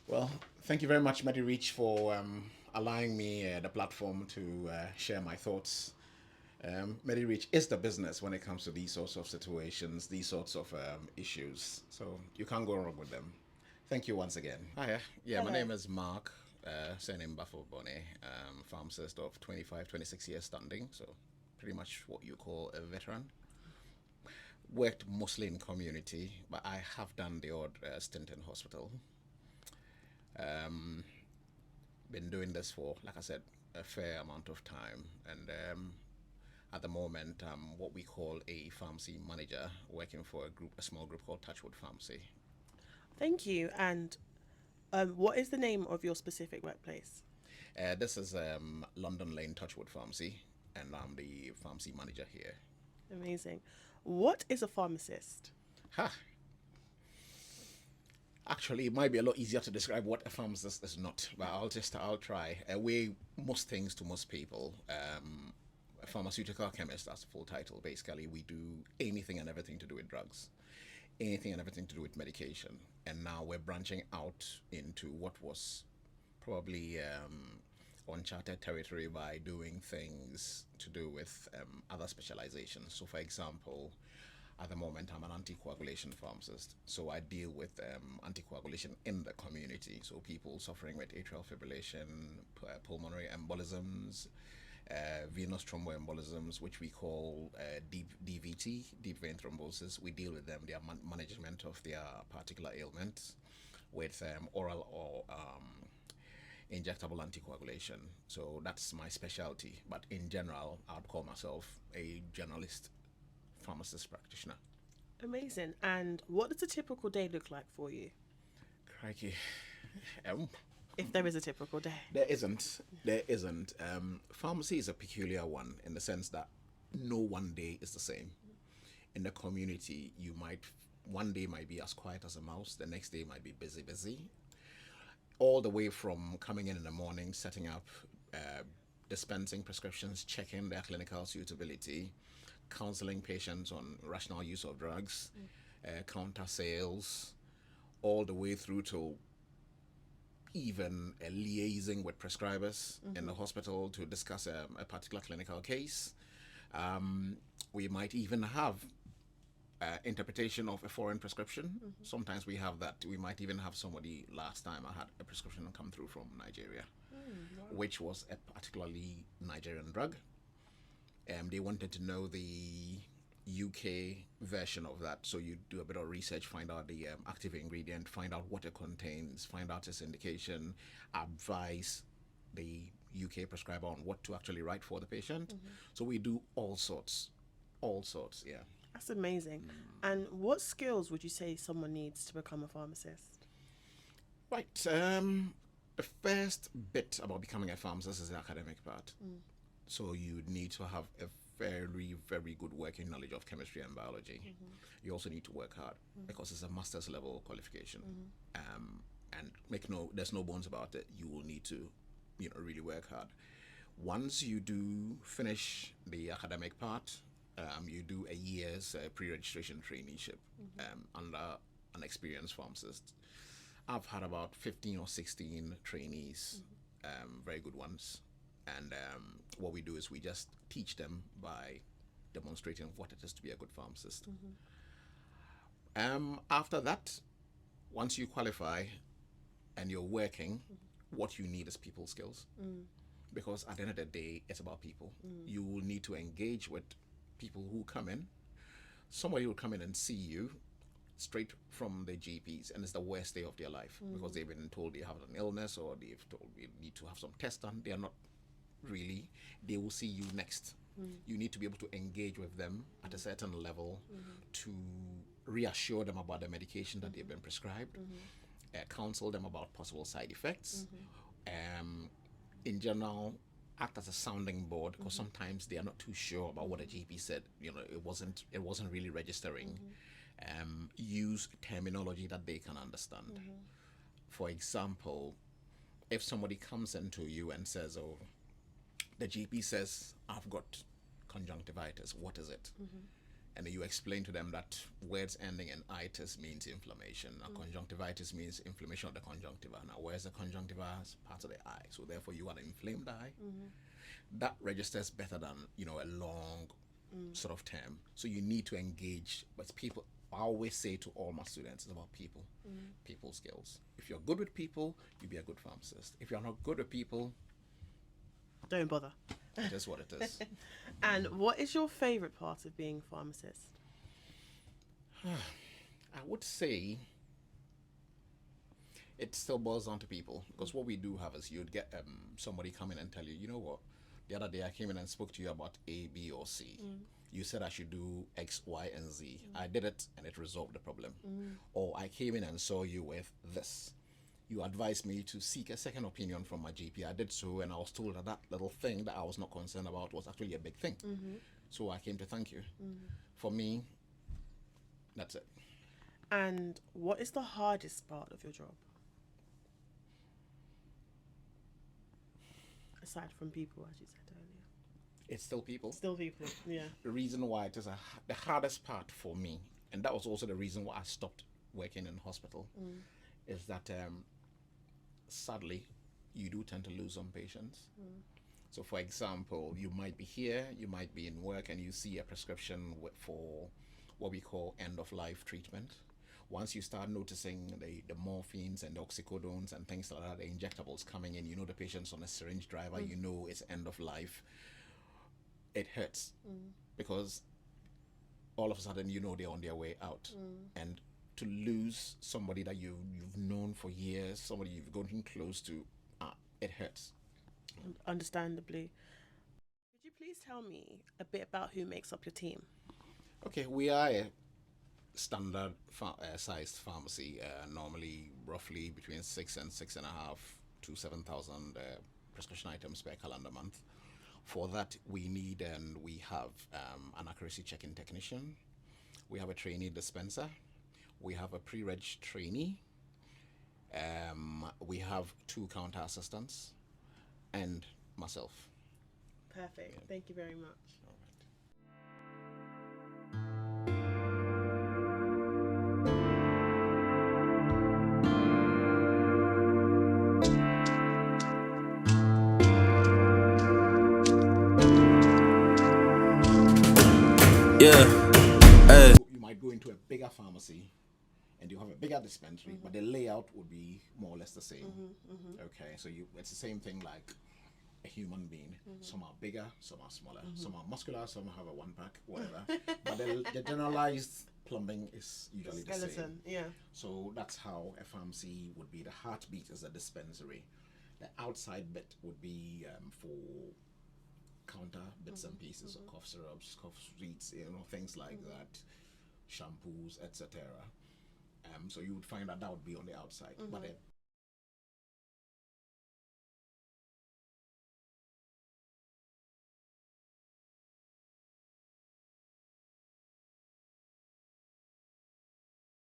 Well, thank you very much, Medi Reach, for allowing me the platform to share my thoughts. Medi Reach is the business when it comes to these sorts of situations, these sorts of issues. So you can't go wrong with them. Thank you once again. Hiya. Yeah, my Hello. name is Mark, surname Baffoe-Bonnie, pharmacist of 25, 26 years standing. So pretty much what you call a veteran. Worked mostly in community, but I have done the odd stint in hospital. Um, been doing this for, like I said, a fair amount of time, and at the moment, I'm what we call a pharmacy manager, working for a small group called Touchwood Pharmacy. Thank you. And what is the name of your specific workplace? This is London Lane Touchwood Pharmacy, and I'm the pharmacy manager here. Amazing. What is a pharmacist? Ha! Actually, it might be a lot easier to describe what a pharmacist is not, but I'll try. We most things to most people. A pharmaceutical chemist, that's the full title. Basically, we do anything and everything to do with drugs, anything and everything to do with medication. And now we're branching out into what was probably uncharted territory by doing things to do with other specializations. So, for example, at the moment, I'm an anticoagulation pharmacist, so I deal with anticoagulation in the community. So people suffering with atrial fibrillation, pulmonary embolisms, venous thromboembolisms, which we call deep DVT, deep vein thrombosis. We deal with them, their management of their particular ailments with oral or injectable anticoagulation. So that's my specialty. But in general, I'd call myself a generalist pharmacist practitioner. Amazing. And what does a typical day look like for you? Crikey. Um, If there is a typical day. there isn't. There isn't. Pharmacy is a peculiar one in the sense that no one day is the same. In the community, one day might be as quiet as a mouse, the next day might be busy, busy. All the way from coming in the morning, setting up, uh, dispensing prescriptions, checking their clinical suitability, counseling patients on rational use of drugs, counter sales, all the way through to even liaising with prescribers in the hospital to discuss a particular clinical case. Um, we might even have interpretation of a foreign prescription. Sometimes we have that. We might even have somebody. Last time I had a prescription come through from Nigeria, Wow. which was a particularly Nigerian drug. They wanted to know the UK version of that. So you do a bit of research, find out the active ingredient, find out what it contains, find out its indication, advise the UK prescriber on what to actually write for the patient. So we do all sorts, yeah. That's amazing. And what skills would you say someone needs to become a pharmacist? Right. The first bit about becoming a pharmacist is the academic part. Mm. So you need to have a very, very good working knowledge of chemistry and biology. You also need to work hard because it's a master's level qualification. And there's no bones about it. You will need to, really work hard. Once you do finish the academic part, you do a year's pre-registration traineeship under an experienced pharmacist. I've had about 15 or 16 trainees, very good ones. And what we do is we just teach them by demonstrating what it is to be a good pharmacist. After that, once you qualify and you're working, what you need is people skills. Because at the end of the day, it's about people. You will need to engage with people who come in. Somebody will come in and see you straight from the GPs, and it's the worst day of their life because they've been told they have an illness or they've told they need to have some tests done. They are not really. They will see you next. You need to be able to engage with them at a certain level to reassure them about the medication that they've been prescribed, counsel them about possible side effects. In general, act as a sounding board because sometimes they are not too sure about what a GP said. It wasn't really registering. Use terminology that they can understand. For example, if somebody comes into you and says, "Oh, the GP says I've got conjunctivitis. What is it?" and you explain to them that words ending in itis means inflammation. Now, conjunctivitis means inflammation of the conjunctiva. Now, where's the conjunctiva? It's part of the eye. So therefore, you want an inflamed eye. That registers better than, you know, a long sort of term. So you need to engage with people. I always say to all my students, it's about people, people skills. If you're good with people, you'll be a good pharmacist. If you're not good with people, don't bother. It is what it is. And what is your favorite part of being a pharmacist? I would say it still boils down to people, because what we do have is you'd get somebody come in and tell you, you know what, the other day I came in and spoke to you about A, B, or C. You said I should do X, Y, and Z. I did it and it resolved the problem. Or I came in and saw you with this. You advised me to seek a second opinion from my GP. I did so, and I was told that that little thing that I was not concerned about was actually a big thing. So I came to thank you. For me, that's it. And what is the hardest part of your job? Aside from people, as you said earlier. It's still people. Still people, yeah. The reason why it is the hardest part for me, and that was also the reason why I stopped working in hospital, is that sadly, you do tend to lose some patients. So for example, you might be here, you might be in work, and you see a prescription for what we call end-of-life treatment. Once you start noticing the morphines and the oxycodones and things like that, the injectables coming in, you know the patient's on a syringe driver, you know it's end of life, it hurts. Because all of a sudden, you know they're on their way out. And to lose somebody that you've known for years, somebody you've gotten close to, it hurts. Understandably. Could you please tell me a bit about who makes up your team? Okay, we are a standard sized pharmacy, normally roughly between 6 and 6.5 to 7,000 prescription items per calendar month. For that, we need and we have an accuracy checking technician. We have a trainee dispenser. We have a pre-reg trainee. We have 2 counter assistants and myself. Perfect. Yeah. Thank you very much. All right. Yeah. You might go into a bigger pharmacy and you have a bigger dispensary, but the layout would be more or less the same. Okay, so it's the same thing like a human being. Some are bigger, some are smaller, some are muscular, some have a 1-pack, whatever. But the generalized plumbing is usually the same. Yeah. So that's how a pharmacy would be. The heartbeat is a dispensary. The outside bit would be for counter bits and pieces of cough syrups, cough sweets, things like that, shampoos, etc. So you would find that would be on the outside. But the